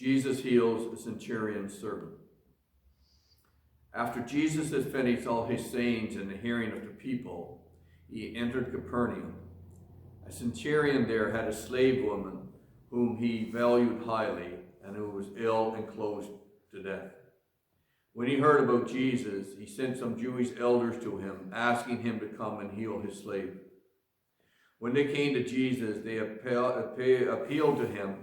Jesus heals a centurion's servant. After Jesus had finished all his sayings in the hearing of the people, he entered Capernaum. A centurion there had a slave woman whom he valued highly and who was ill and close to death. When he heard about Jesus, he sent some Jewish elders to him, asking him to come and heal his slave. When they came to Jesus, they appealed to him,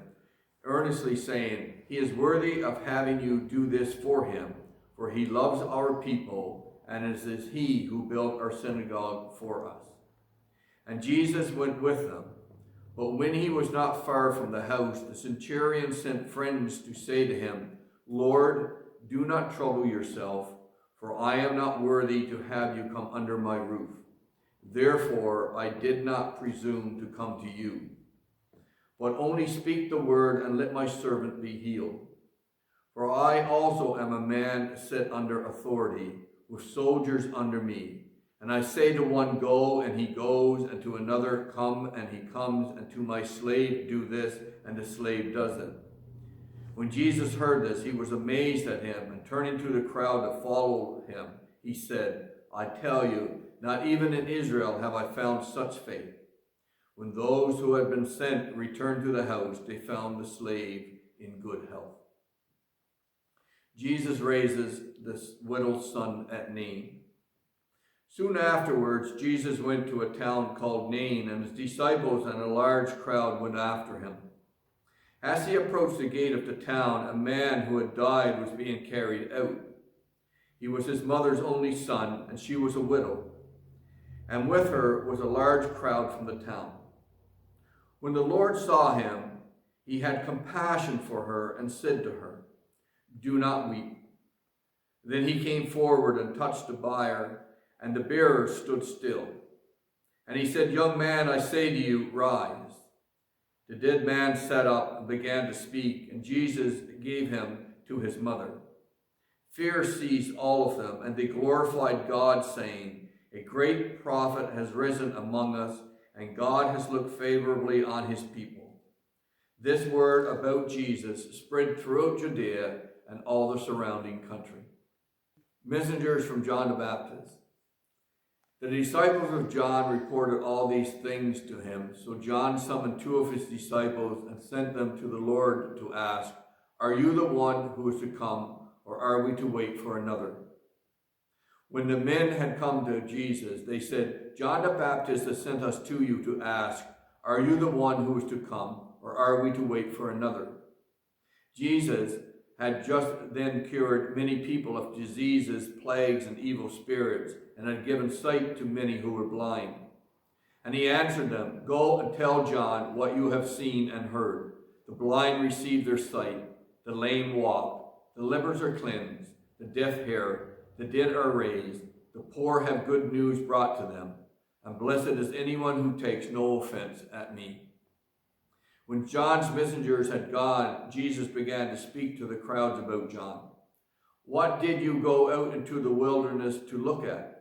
earnestly saying, "He is worthy of having you do this for him, for he loves our people, and it is he who built our synagogue for us." And Jesus went with them. But when he was not far from the house, the centurion sent friends to say to him, "Lord, do not trouble yourself, for I am not worthy to have you come under my roof. Therefore I did not presume to come to you. But only speak the word, and let my servant be healed. For I also am a man set under authority, with soldiers under me. And I say to one, 'Go,' and he goes, and to another, 'Come,' and he comes, and to my slave, 'Do this,' and the slave does it." When Jesus heard this, he was amazed at him, and turning to the crowd that followed him, he said, "I tell you, not even in Israel have I found such faith." When those who had been sent returned to the house, they found the slave in good health. Jesus raises the widow's son at Nain. Soon afterwards, Jesus went to a town called Nain, and his disciples and a large crowd went after him. As he approached the gate of the town, a man who had died was being carried out. He was his mother's only son, and she was a widow. And with her was a large crowd from the town. When the Lord saw him, he had compassion for her and said to her, "Do not weep." Then he came forward and touched the bier, and the bearer stood still. And he said, "Young man, I say to you, rise." The dead man sat up and began to speak, and Jesus gave him to his mother. Fear seized all of them, and they glorified God, saying, "A great prophet has risen among us, and God has looked favorably on his people." This word about Jesus spread throughout Judea and all the surrounding country. Messengers from John the Baptist. The disciples of John reported all these things to him, so John summoned two of his disciples and sent them to the Lord to ask, "Are you the one who is to come, or are we to wait for another?" When the men had come to Jesus, they said, "John the Baptist has sent us to you to ask, 'Are you the one who is to come, or are we to wait for another?'" Jesus had just then cured many people of diseases, plagues, and evil spirits, and had given sight to many who were blind. And he answered them, "Go and tell John what you have seen and heard. The blind receive their sight, the lame walk, the lepers are cleansed, the deaf hear, the dead are raised, the poor have good news brought to them, and blessed is anyone who takes no offense at me." When John's messengers had gone, Jesus began to speak to the crowds about John. "What did you go out into the wilderness to look at?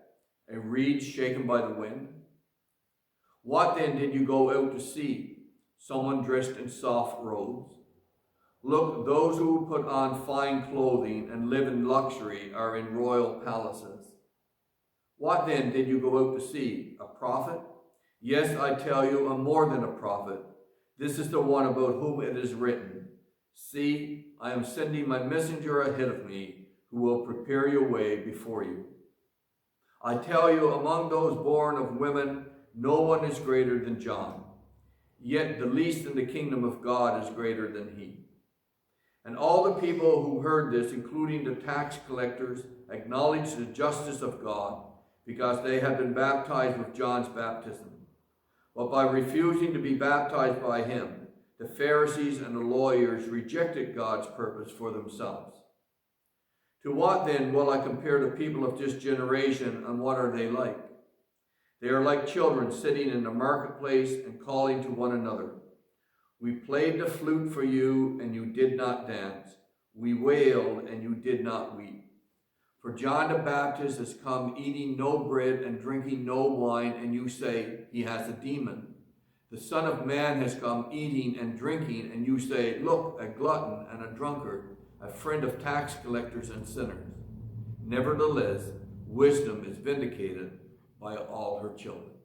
A reed shaken by the wind? What then did you go out to see? Someone dressed in soft robes? Look, those who put on fine clothing and live in luxury are in royal palaces. What then did you go out to see? A prophet? Yes, I tell you, a more than a prophet. This is the one about whom it is written, 'See, I am sending my messenger ahead of me, who will prepare your way before you.' I tell you, among those born of women, no one is greater than John. Yet the least in the kingdom of God is greater than he." And all the people who heard this, including the tax collectors, acknowledged the justice of God, because they had been baptized with John's baptism. But by refusing to be baptized by him, the Pharisees and the lawyers rejected God's purpose for themselves. To what then will I compare the people of this generation, and what are they like? They are like children sitting in the marketplace and calling to one another. "We played the flute for you, and you did not dance. We wailed, and you did not weep. For John the Baptist has come eating no bread and drinking no wine, and you say, 'He has a demon.' The Son of Man has come eating and drinking, and you say, 'Look, a glutton and a drunkard, a friend of tax collectors and sinners.' Nevertheless, wisdom is vindicated by all her children."